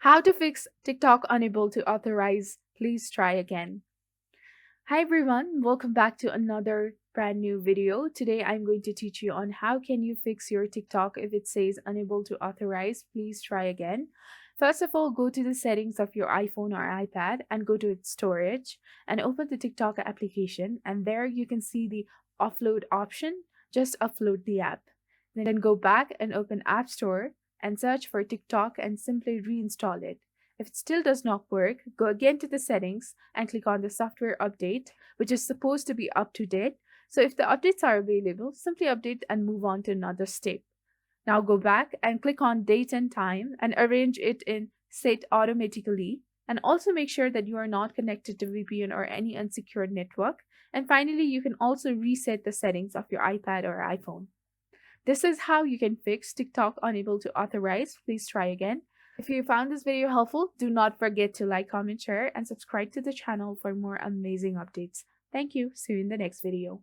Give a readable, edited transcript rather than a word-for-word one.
How to fix TikTok unable to authorize. Please try again. Hi everyone, welcome back to another brand new video. Today I'm going to teach you on how can you fix your TikTok if it says unable to authorize. Please try again. First of all, go to the settings of your iPhone or iPad and go to its storage and open the TikTok application, and there you can see the offload option. Just upload the app. Then go back and open App Store and search for TikTok and simply reinstall it. If it still does not work, go again to the settings and click on the software update, which is supposed to be up to date. So if the updates are available, simply update and move on to another step. Now go back and click on date and time and arrange it in set automatically. And also make sure that you are not connected to VPN or any unsecured network. And finally, you can also reset the settings of your iPad or iPhone. This is how you can fix TikTok unable to authorize. Please try again. If you found this video helpful, do not forget to like, comment, share, and subscribe to the channel for more amazing updates. Thank you. See you in the next video.